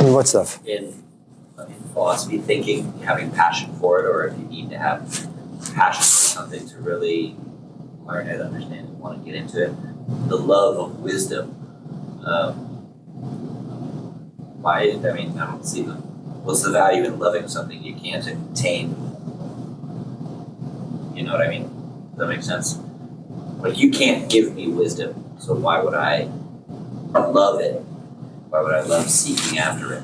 What stuff? In philosophy, thinking, having passion for it, or if you need to have passion for something to really learn it, understand it, want to get into it. The love of wisdom. I don't see what's the value in loving something you can't attain? You know what I mean? Does that make sense? Like, you can't give me wisdom, so why would I love it? Why would I love seeking after it?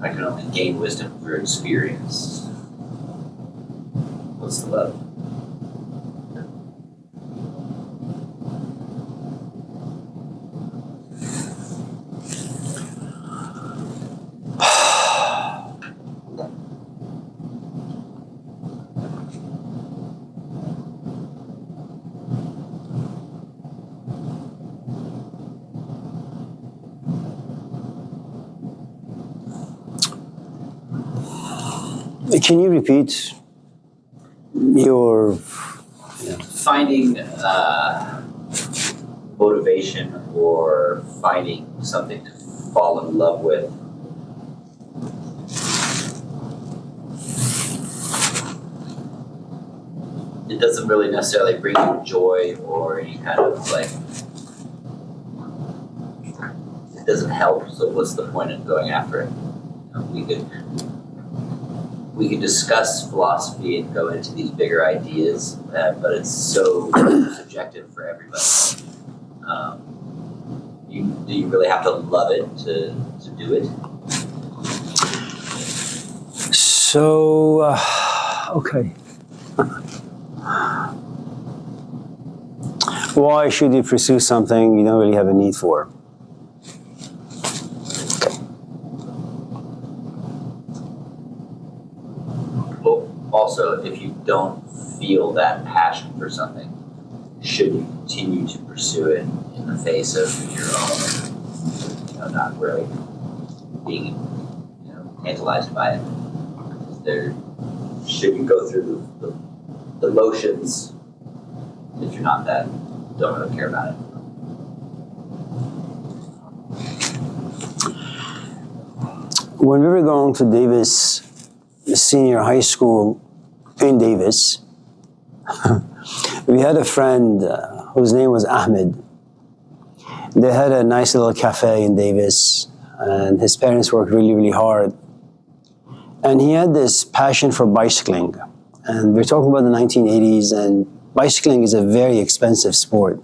I can only gain wisdom through experience. What's the love? Can you repeat your... Finding motivation or finding something to fall in love with. It doesn't really necessarily bring you joy or any kind of like, it doesn't help, so what's the point of going after it? We could discuss philosophy and go into these bigger ideas, but it's so subjective for everybody. Do you really have to love it to do it? So, okay. Why should you pursue something you don't really have a need for? Also, if you don't feel that passion for something, should you continue to pursue it in the face of your own, not really being, tantalized by it? Should you go through the motions if you're not don't really care about it? When we were going to Davis Senior High School in Davis, we had a friend whose name was Ahmed. They had a nice little cafe in Davis, and his parents worked really, really hard. And he had this passion for bicycling. And we're talking about the 1980s, and bicycling is a very expensive sport.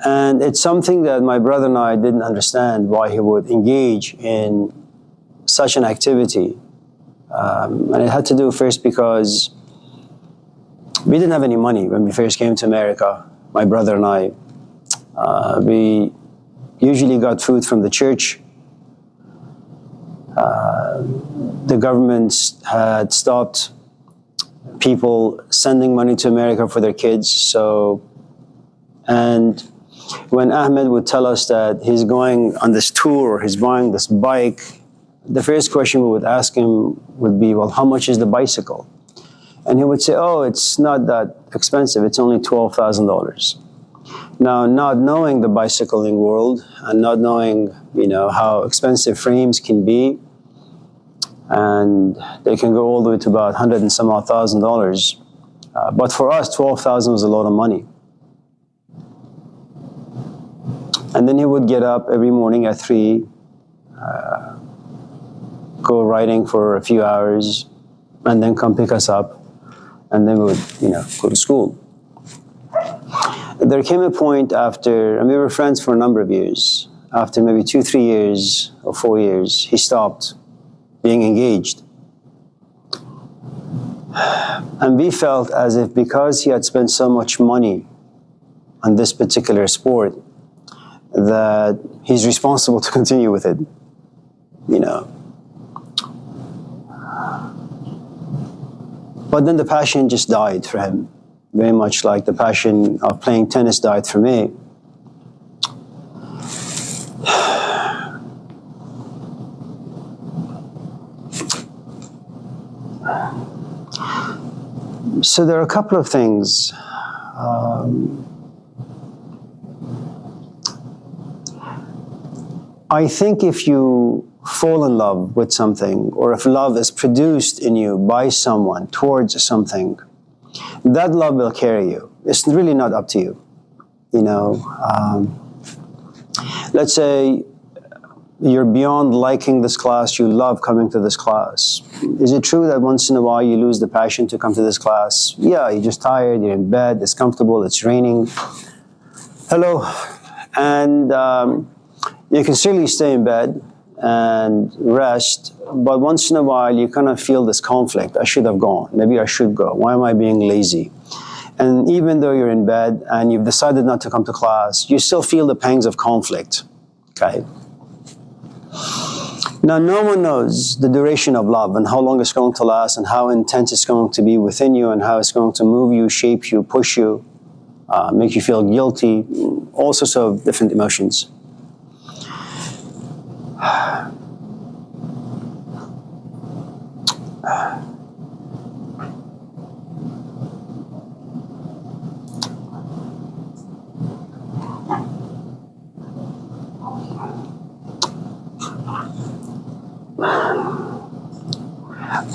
And it's something that my brother and I didn't understand why he would engage in such an activity. And it had to do first because we didn't have any money when we first came to America, my brother and I. We usually got food from the church. The government had stopped people sending money to America for their kids. And when Ahmed would tell us that he's going on this tour or he's buying this bike, the first question we would ask him would be, well, how much is the bicycle? And he would say, oh, it's not that expensive. It's only $12,000. Now, not knowing the bicycling world and not knowing, how expensive frames can be, and they can go all the way to about $100 and some odd thousand. But for us, $12,000 was a lot of money. And then he would get up every morning at 3, go riding for a few hours, and then come pick us up, and then we would, go to school. There came a point after, and we were friends for a number of years, after maybe 2-3 years or 4 years, he stopped being engaged. And we felt as if because he had spent so much money on this particular sport, that he's responsible to continue with it, But then the passion just died for him, very much like the passion of playing tennis died for me. So there are a couple of things. I think if you fall in love with something, or if love is produced in you by someone towards something, that love will carry you. It's really not up to you. You know, let's say you're beyond liking this class, you love coming to this class. Is it true that once in a while you lose the passion to come to this class? Yeah, you're just tired, you're in bed, it's comfortable, it's raining. Hello. And you can certainly stay in bed and rest, but once in a while you kind of feel this conflict. I should have gone. Maybe I should go. Why am I being lazy? And even though you're in bed and you've decided not to come to class, you still feel the pangs of conflict. Okay? Now, no one knows the duration of love and how long it's going to last and how intense it's going to be within you and how it's going to move you, shape you, push you, make you feel guilty, all sorts of different emotions.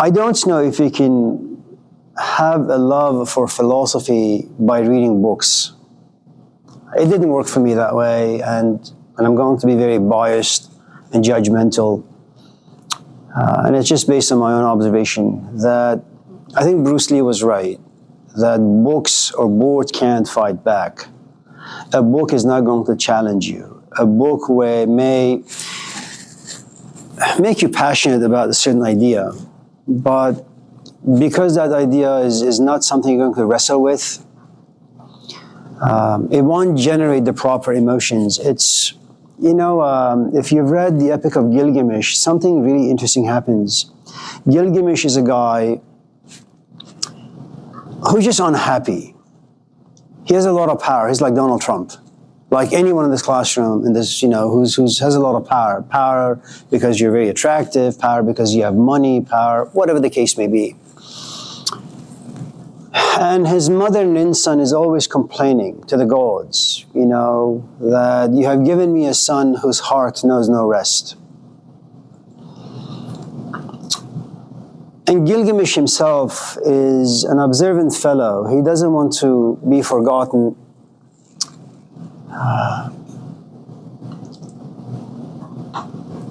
I don't know if you can have a love for philosophy by reading books. It didn't work for me that way, and I'm going to be very biased and judgmental. And it's just based on my own observation that I think Bruce Lee was right, that books or board can't fight back. A book is not going to challenge you. A book may make you passionate about a certain idea, but because that idea is not something you're going to wrestle with, it won't generate the proper emotions. It's, you know, if you've read the Epic of Gilgamesh, something really interesting happens. Gilgamesh is a guy who's just unhappy. He has a lot of power. He's like Donald Trump. Like anyone in this classroom, in this, you know, who's has a lot of power. Power because you're very attractive, power because you have money, power, whatever the case may be. And his mother-in-law son is always complaining to the gods, you know, that you have given me a son whose heart knows no rest. And Gilgamesh himself is an observant fellow. He doesn't want to be forgotten.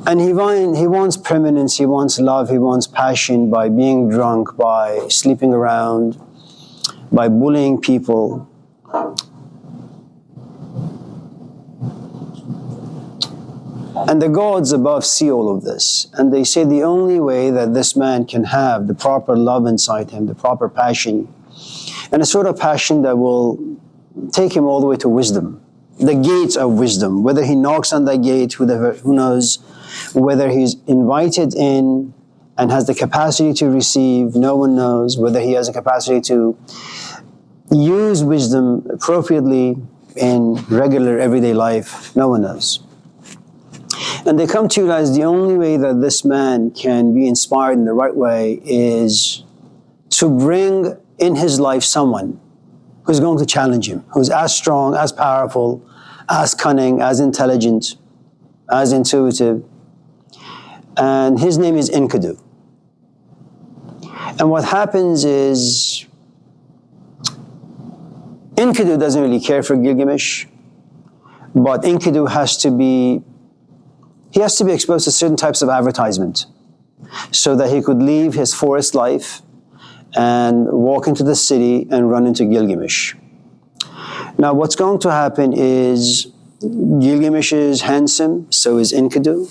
And he wants permanence, he wants love, he wants passion by being drunk, by sleeping around, by bullying people. And the gods above see all of this. And they say the only way that this man can have the proper love inside him, the proper passion, and a sort of passion that will take him all the way to wisdom, the gates of wisdom. Whether he knocks on that gate, who knows, whether he's invited in and has the capacity to receive, no one knows. Whether he has a capacity to use wisdom appropriately in regular everyday life, no one knows. And they come to realize the only way that this man can be inspired in the right way is to bring in his life someone who's going to challenge him, who's as strong, as powerful, as cunning, as intelligent, as intuitive. And his name is Enkidu. And what happens is Enkidu doesn't really care for Gilgamesh, but Enkidu has to be exposed to certain types of advertisement so that he could leave his forest life and walk into the city and run into Gilgamesh. Now, what's going to happen is Gilgamesh is handsome, so is Enkidu.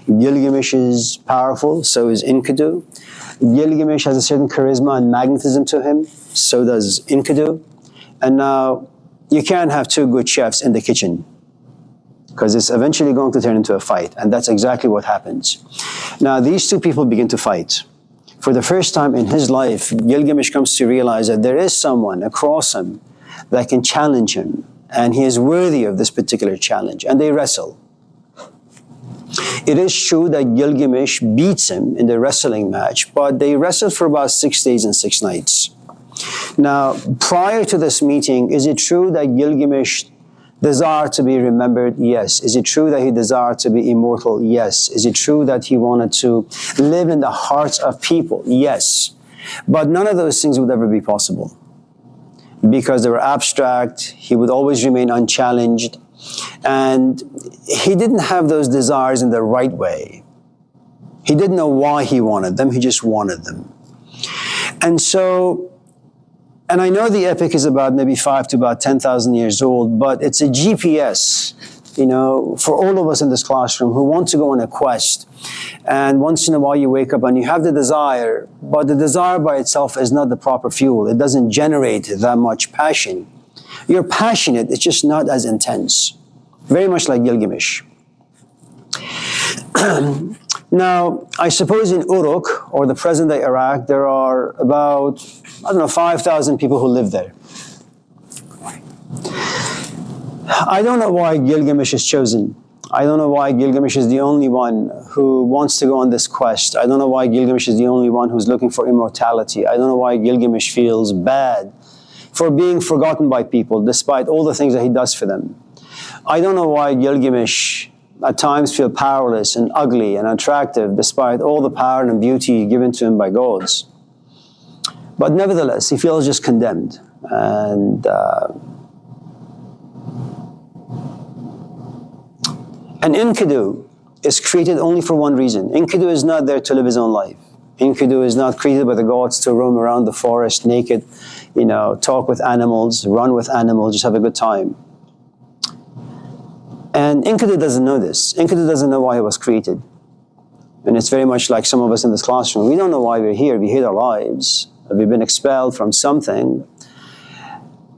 Gilgamesh is powerful, so is Enkidu. Gilgamesh has a certain charisma and magnetism to him, so does Enkidu. And now, you can't have two good chefs in the kitchen, because it's eventually going to turn into a fight, and that's exactly what happens. Now, these two people begin to fight. For the first time in his life, Gilgamesh comes to realize that there is someone across him that can challenge him, and he is worthy of this particular challenge, and they wrestle. It is true that Gilgamesh beats him in the wrestling match, but they wrestled for about 6 days and 6 nights. Now, prior to this meeting, is it true that Gilgamesh Desire to be remembered? Yes. Is it true that he desired to be immortal? Yes. Is it true that he wanted to live in the hearts of people? Yes. But none of those things would ever be possible because they were abstract. He would always remain unchallenged. And he didn't have those desires in the right way. He didn't know why he wanted them. He just wanted them. And so, and I know the epic is about maybe 5 to about 10,000 years old, but it's a GPS, for all of us in this classroom who want to go on a quest. And once in a while you wake up and you have the desire, but the desire by itself is not the proper fuel. It doesn't generate that much passion. You're passionate, it's just not as intense. Very much like Gilgamesh. Now, I suppose in Uruk, or the present-day Iraq, there are about, 5,000 people who live there. I don't know why Gilgamesh is chosen. I don't know why Gilgamesh is the only one who wants to go on this quest. I don't know why Gilgamesh is the only one who's looking for immortality. I don't know why Gilgamesh feels bad for being forgotten by people, despite all the things that he does for them. I don't know why Gilgamesh at times feels powerless and ugly and unattractive, despite all the power and beauty given to him by gods. But nevertheless, he feels just condemned. And Enkidu is created only for one reason. Enkidu is not there to live his own life. Enkidu is not created by the gods to roam around the forest naked, talk with animals, run with animals, just have a good time. And Enkidu doesn't know this. Enkidu doesn't know why he was created. And it's very much like some of us in this classroom. We don't know why we're here. We hate our lives. We've been expelled from something.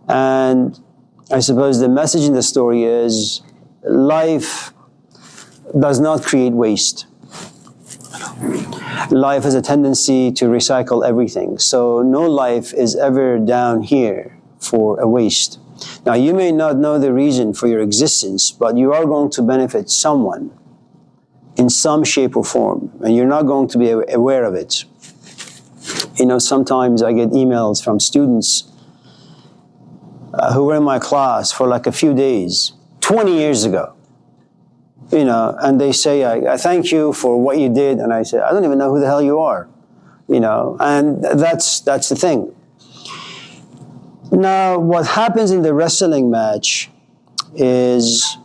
And I suppose the message in the story is life does not create waste. Life has a tendency to recycle everything. So no life is ever down here for a waste. Now, you may not know the reason for your existence, but you are going to benefit someone in some shape or form, and you're not going to be aware of it. Sometimes I get emails from students who were in my class for like a few days, 20 years ago, and they say, I thank you for what you did. And I say, I don't even know who the hell you are, and that's the thing. Now, what happens in the wrestling match is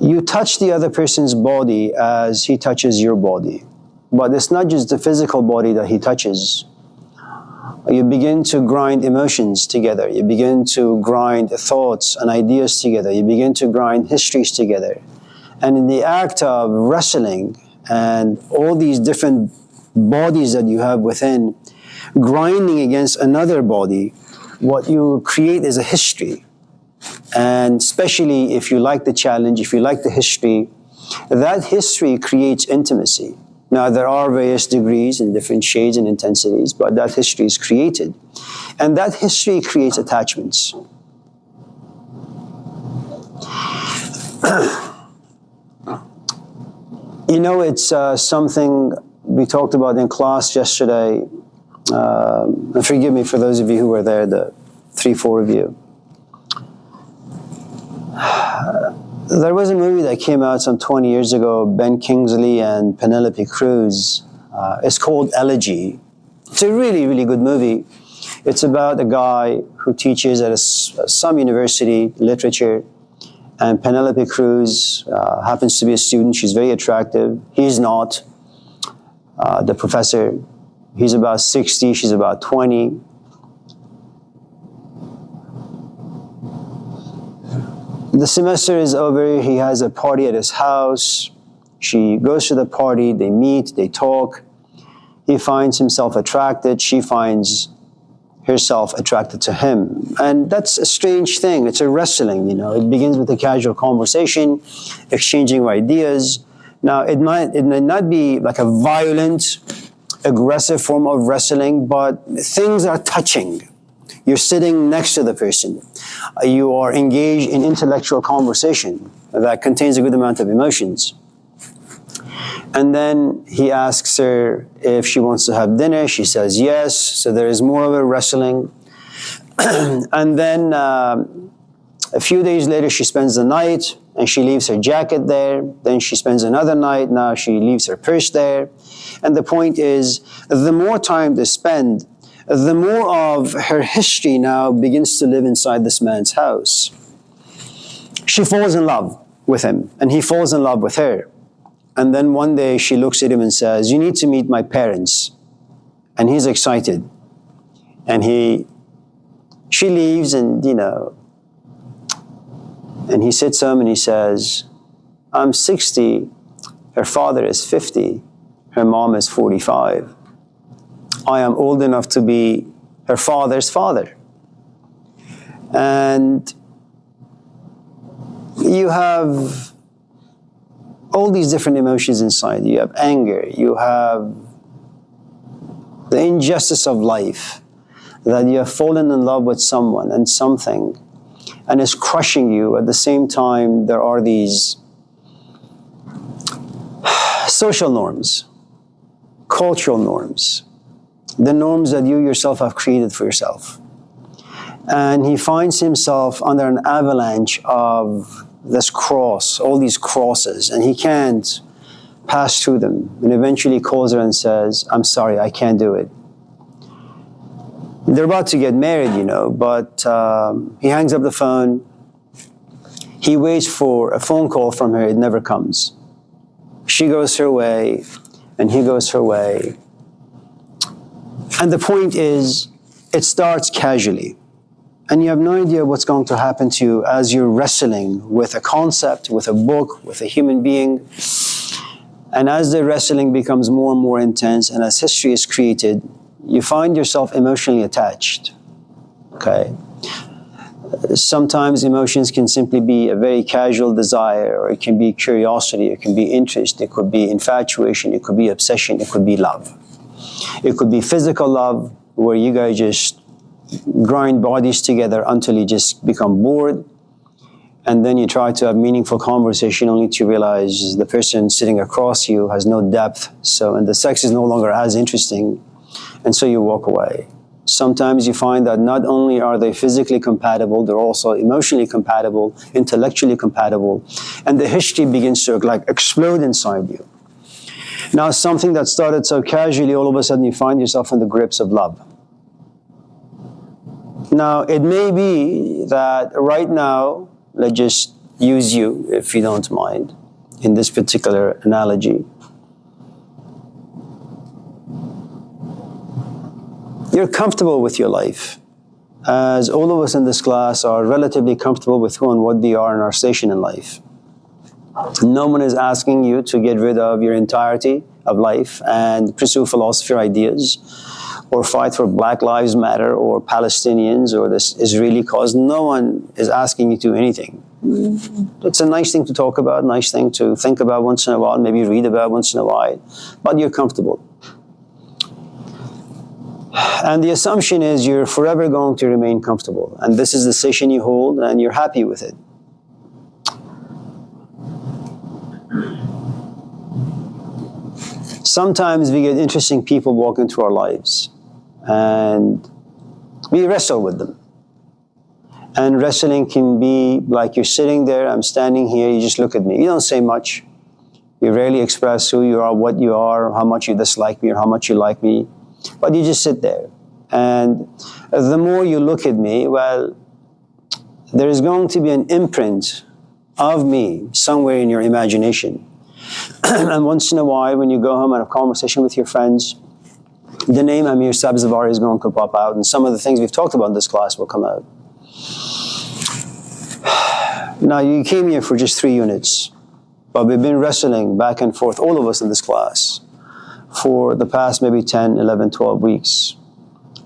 you touch the other person's body as he touches your body. But it's not just the physical body that he touches. You begin to grind emotions together. You begin to grind thoughts and ideas together. You begin to grind histories together. And in the act of wrestling and all these different bodies that you have within, grinding against another body, what you create is a history. And especially if you like the challenge, if you like the history, that history creates intimacy. Now, there are various degrees and different shades and intensities, but that history is created. And that history creates attachments. It's something we talked about in class yesterday. And forgive me for those of you who were there, the 3-4 of you. There was a movie that came out some 20 years ago, Ben Kingsley and Penelope Cruz. It's called Elegy. It's a really, really good movie. It's about a guy who teaches at some university, literature, and Penelope Cruz happens to be a student. She's very attractive. He's not. The professor, he's about 60, she's about 20. The semester is over, he has a party at his house. She goes to the party, they meet, they talk. He finds himself attracted, she finds herself attracted to him. And that's a strange thing, it's a wrestling, It begins with a casual conversation, exchanging ideas. Now, it might not be like a violent, aggressive form of wrestling, but things are touching. You're sitting next to the person. You are engaged in intellectual conversation that contains a good amount of emotions. And then he asks her if she wants to have dinner. She says yes. So there is more of a wrestling. And then a few days later, she spends the night and she leaves her jacket there. Then she spends another night. Now she leaves her purse there. And the point is, the more time they spend, the more of her history now begins to live inside this man's house. She falls in love with him, and he falls in love with her. And then one day she looks at him and says, "You need to meet my parents." And he's excited. And she leaves, and and he sits home and he says, "I'm 60, her father is 50, her mom is 45. I am old enough to be her father's father." And you have all these different emotions inside. You have anger, you have the injustice of life, that you have fallen in love with someone and something, and it's crushing you. At the same time, there are these social norms, cultural norms, the norms that you yourself have created for yourself. And he finds himself under an avalanche of this cross, all these crosses, and he can't pass through them. And eventually calls her and says, "I'm sorry, I can't do it." They're about to get married, but he hangs up the phone. He waits for a phone call from her. It never comes. She goes her way, and he goes her way. And the point is, it starts casually. And you have no idea what's going to happen to you as you're wrestling with a concept, with a book, with a human being. And as the wrestling becomes more and more intense, and as history is created, you find yourself emotionally attached. Okay? Sometimes emotions can simply be a very casual desire, or it can be curiosity, it can be interest, it could be infatuation, it could be obsession, it could be love. It could be physical love, where you guys just grind bodies together until you just become bored, and then you try to have meaningful conversation only to realize the person sitting across you has no depth, and the sex is no longer as interesting, and so you walk away. Sometimes you find that not only are they physically compatible, they're also emotionally compatible, intellectually compatible, and the history begins to explode inside you. Now, something that started so casually, all of a sudden you find yourself in the grips of love. Now, it may be that right now, let's just use you, if you don't mind, in this particular analogy. You're comfortable with your life, as all of us in this class are relatively comfortable with who and what we are in our station in life. No one is asking you to get rid of your entirety of life and pursue philosophy or ideas, or fight for Black Lives Matter or Palestinians or this Israeli cause. No one is asking you to do anything. It's a nice thing to talk about, nice thing to think about once in a while, maybe read about once in a while, but you're comfortable. And the assumption is you're forever going to remain comfortable, and this is the station you hold, and you're happy with it. Sometimes we get interesting people walk into our lives, and we wrestle with them. And wrestling can be like you're sitting there, I'm standing here, you just look at me. You don't say much. You rarely express who you are, what you are, how much you dislike me, or how much you like me. But you just sit there. And the more you look at me, well, there is going to be an imprint of me somewhere in your imagination. And once in a while, when you go home and have a conversation with your friends, the name Amir Sabzevari is going to pop out, and some of the things we've talked about in this class will come out. Now, you came here for just 3 units, but we've been wrestling back and forth, all of us in this class, for the past maybe 10, 11, 12 weeks.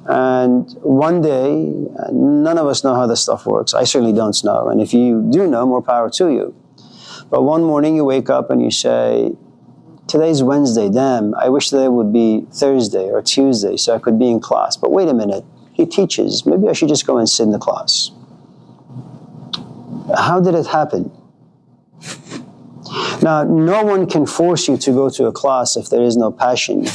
And one day, none of us know how this stuff works. I certainly don't know. And if you do know, more power to you. But one morning you wake up and you say, today's Wednesday, damn, I wish today would be Thursday or Tuesday so I could be in class. But wait a minute, he teaches. Maybe I should just go and sit in the class. How did it happen? Now, no one can force you to go to a class if there is no passion.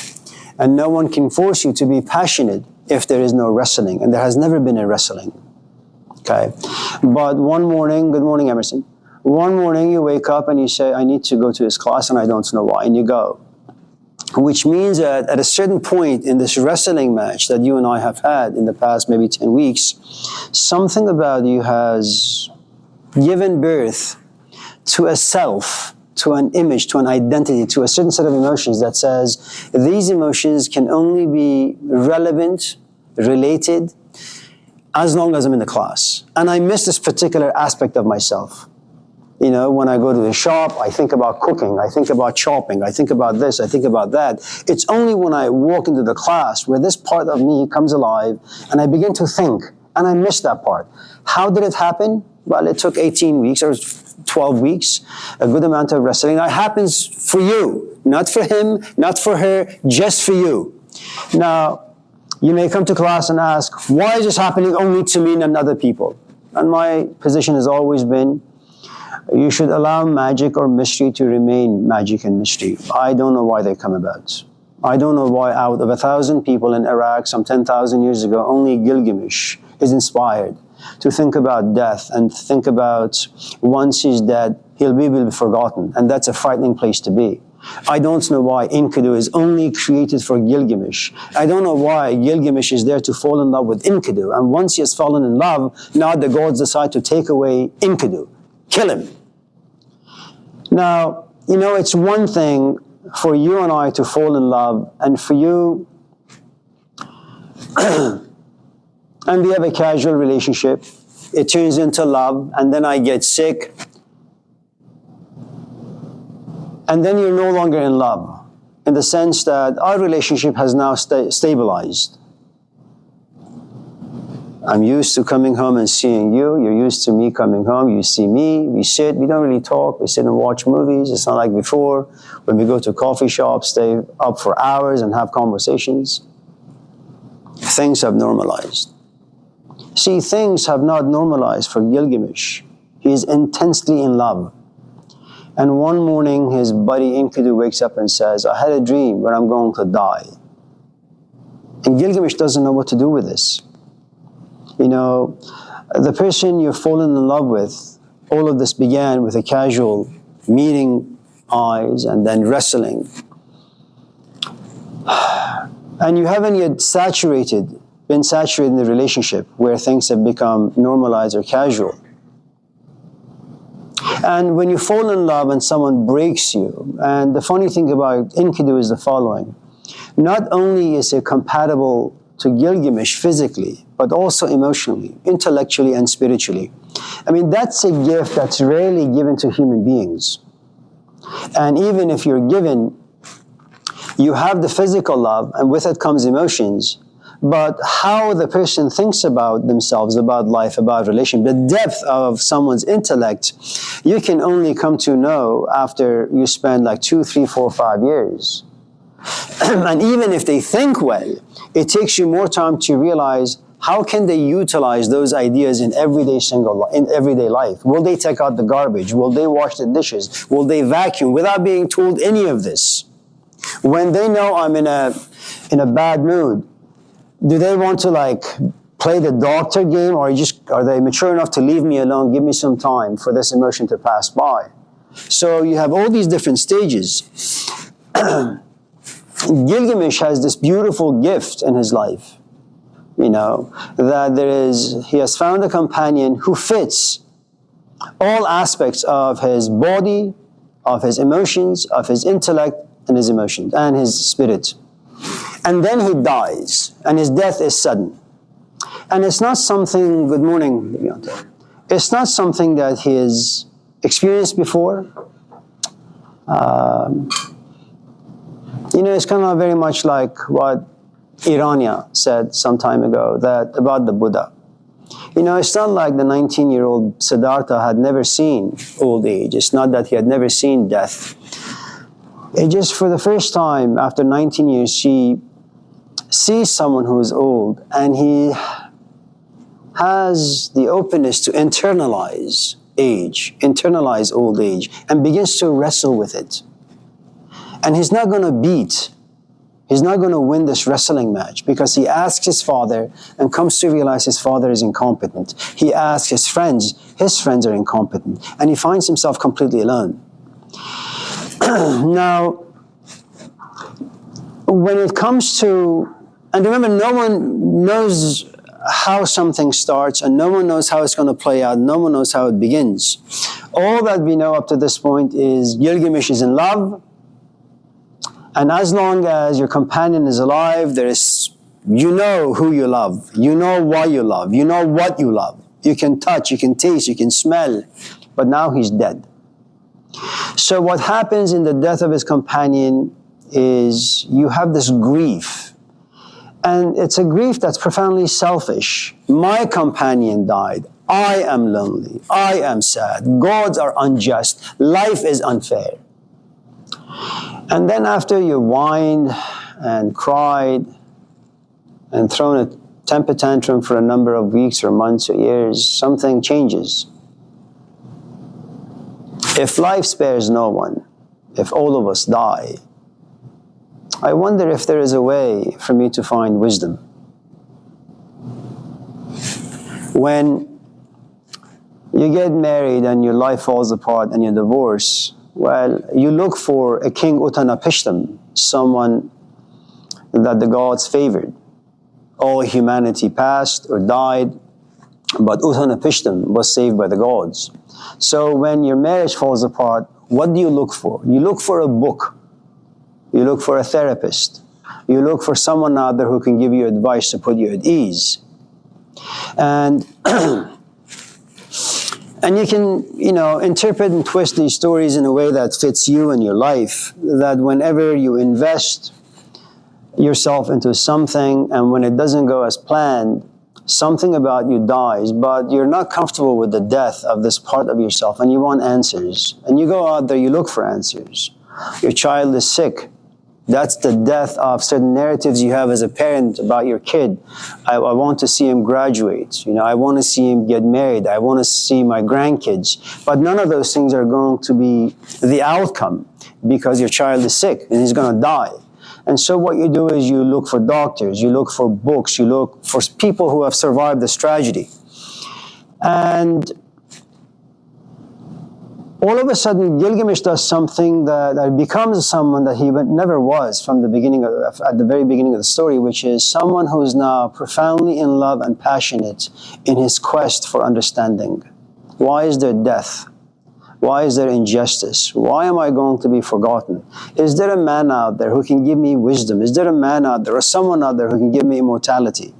And no one can force you to be passionate if there is no wrestling. And there has never been a wrestling. Okay? But one morning, good morning, Emerson. One morning you wake up and you say, I need to go to this class and I don't know why. And you go. Which means that at a certain point in this wrestling match that you and I have had in the past maybe 10 weeks, something about you has given birth to a self, to an image, to an identity, to a certain set of emotions that says these emotions can only be relevant, related, as long as I'm in the class. And I miss this particular aspect of myself. You know, when I go to the shop, I think about cooking, I think about chopping, I think about this, I think about that. It's only when I walk into the class where this part of me comes alive and I begin to think, and I miss that part. How did it happen? Well, it took 18 weeks or 12 weeks, a good amount of wrestling. That happens for you, not for him, not for her, just for you. Now, you may come to class and ask, why is this happening only to me and other people? And my position has always been, you should allow magic or mystery to remain magic and mystery. I don't know why they come about. I don't know why out of 1,000 people in Iraq some 10,000 years ago, only Gilgamesh is inspired to think about death and think about once he's dead, he'll be forgotten. And that's a frightening place to be. I don't know why Enkidu is only created for Gilgamesh. I don't know why Gilgamesh is there to fall in love with Enkidu. And once he has fallen in love, now the gods decide to take away Enkidu. Kill him. Now, you know, it's one thing for you and I to fall in love, and for you, and we have a casual relationship, it turns into love, and then I get sick, and then you're no longer in love, in the sense that our relationship has now stabilized. I'm used to coming home and seeing you. You're used to me coming home. You see me. We sit. We don't really talk. We sit and watch movies. It's not like before when we go to coffee shops, stay up for hours and have conversations. Things have normalized. See, things have not normalized for Gilgamesh. He is intensely in love. And one morning, his buddy Enkidu wakes up and says, I had a dream where I'm going to die. And Gilgamesh doesn't know what to do with this. You know, the person you've fallen in love with, all of this began with a casual meeting eyes and then wrestling. And you haven't yet been saturated in the relationship where things have become normalized or casual. And when you fall in love and someone breaks you, and the funny thing about Enkidu is the following. Not only is it compatible to Gilgamesh physically, but also emotionally, intellectually, and spiritually. I mean, that's a gift that's rarely given to human beings. And even if you're given, you have the physical love, and with it comes emotions, but how the person thinks about themselves, about life, about relationship, the depth of someone's intellect, you can only come to know after you spend like 2, 3, 4, 5 years. And even if they think well, it takes you more time to realize how can they utilize those ideas in everyday life. Will they take out the garbage? Will they wash the dishes? Will they vacuum without being told any of this? When they know I'm in a bad mood, do they want to like play the doctor game, or are they mature enough to leave me alone, give me some time for this emotion to pass by? So you have all these different stages. Gilgamesh has this beautiful gift in his life, you know, that he has found a companion who fits all aspects of his body, of his emotions, of his intellect, and his emotions, and his spirit. And then he dies, and his death is sudden. And it's not something, good morning, it's not something that he has experienced before. You know, it's kind of very much like what Irania said some time ago about the Buddha. You know, it's not like the 19-year-old Siddhartha had never seen old age. It's not that he had never seen death. It just, for the first time, after 19 years, she sees someone who is old, and he has the openness to internalize age, internalized old age, and begins to wrestle with it. And he's not going to win this wrestling match because he asks his father and comes to realize his father is incompetent. He asks his friends are incompetent, and he finds himself completely alone. Now, when it comes to, and remember, no one knows how something starts, and no one knows how it's going to play out, no one knows how it begins. All that we know up to this point is Gilgamesh is in love, and as long as your companion is alive, you know who you love, you know why you love, you know what you love. You can touch, you can taste, you can smell, but now he's dead. So what happens in the death of his companion is you have this grief. And it's a grief that's profoundly selfish. My companion died. I am lonely. I am sad. Gods are unjust. Life is unfair. And then after you whined and cried and thrown a temper tantrum for a number of weeks or months or years, something changes. If life spares no one, if all of us die, I wonder if there is a way for me to find wisdom. When you get married and your life falls apart and you divorce, well, you look for a king Utanapishtim, someone that the gods favored. All humanity passed or died, but Utanapishtim was saved by the gods. So when your marriage falls apart, what do you look for? You look for a book. You look for a therapist. You look for someone out there who can give you advice to put you at ease. And and you can, interpret and twist these stories in a way that fits you and your life, that whenever you invest yourself into something and when it doesn't go as planned, something about you dies, but you're not comfortable with the death of this part of yourself and you want answers. And you go out there, you look for answers. Your child is sick. That's the death of certain narratives you have as a parent about your kid. I want to see him graduate. I want to see him get married. I want to see my grandkids. But none of those things are going to be the outcome because your child is sick and he's going to die. And so what you do is you look for doctors, you look for books, you look for people who have survived this tragedy. And all of a sudden, Gilgamesh does something that becomes someone that he never was from the beginning, at the very beginning of the story, which is someone who is now profoundly in love and passionate in his quest for understanding. Why is there death? Why is there injustice? Why am I going to be forgotten? Is there a man out there who can give me wisdom? Is there a man out there or someone out there who can give me immortality?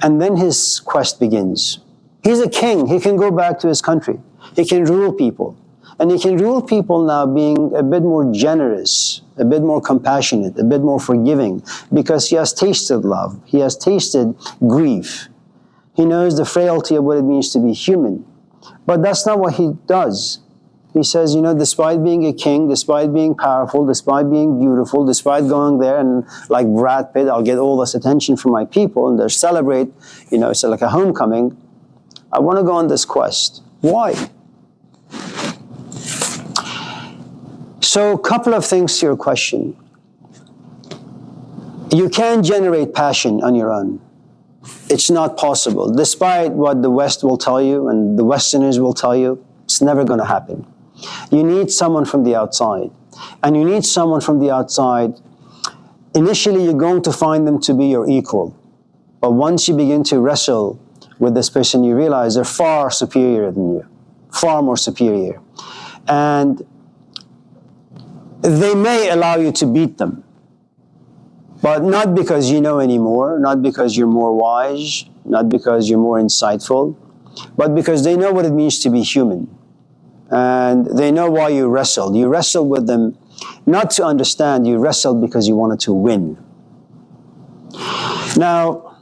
And then his quest begins. He's a king. He can go back to his country. He can rule people. And he can rule people now being a bit more generous, a bit more compassionate, a bit more forgiving, because he has tasted love. He has tasted grief. He knows the frailty of what it means to be human. But that's not what he does. He says, despite being a king, despite being powerful, despite being beautiful, despite going there and like Brad Pitt, I'll get all this attention from my people and they'll celebrate, it's like a homecoming. I want to go on this quest. Why? So, a couple of things to your question. You can't generate passion on your own. It's not possible. Despite what the West will tell you and the Westerners will tell you, it's never going to happen. You need someone from the outside. And you need someone from the outside. Initially, you're going to find them to be your equal. But once you begin to wrestle with this person, you realize they're far superior than you. Far more superior. And they may allow you to beat them. But not because you know anymore, not because you're more wise, not because you're more insightful, but because they know what it means to be human. And they know why you wrestled. You wrestled with them not to understand, you wrestled because you wanted to win. Now,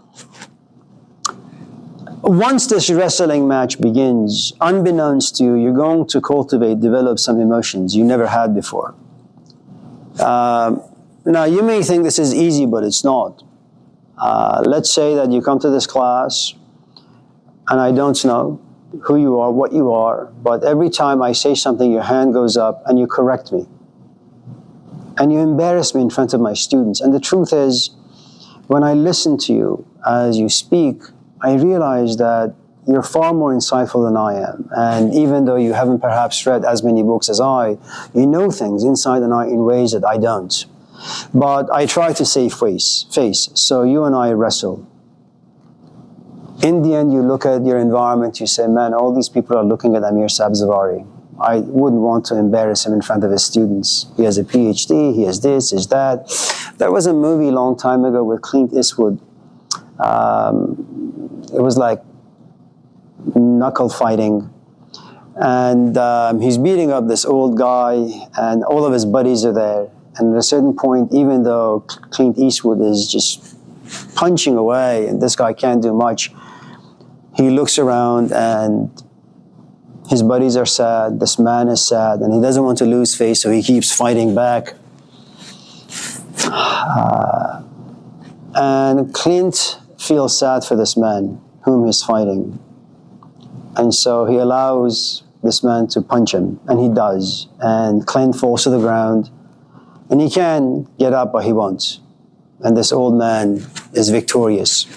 once this wrestling match begins, unbeknownst to you, you're going to develop some emotions you never had before. Now, you may think this is easy, but it's not. Let's say that you come to this class, and I don't know, who you are, what you are, but every time I say something, your hand goes up and you correct me. And you embarrass me in front of my students. And the truth is, when I listen to you as you speak, I realize that you're far more insightful than I am. And even though you haven't perhaps read as many books as I, you know things inside and out in ways that I don't. But I try to save face. So you and I wrestle. In the end, you look at your environment, you say, man, all these people are looking at Amir Sabzevari. I wouldn't want to embarrass him in front of his students. He has a PhD, he has this, is that. There was a movie a long time ago with Clint Eastwood. It was like knuckle fighting. And he's beating up this old guy, and all of his buddies are there. And at a certain point, even though Clint Eastwood is just punching away and this guy can't do much, he looks around and his buddies are sad, this man is sad, and he doesn't want to lose face, so he keeps fighting back. And Clint feels sad for this man whom he's fighting. And so he allows this man to punch him, and he does. And Clint falls to the ground, and he can get up, but he won't. And this old man is victorious.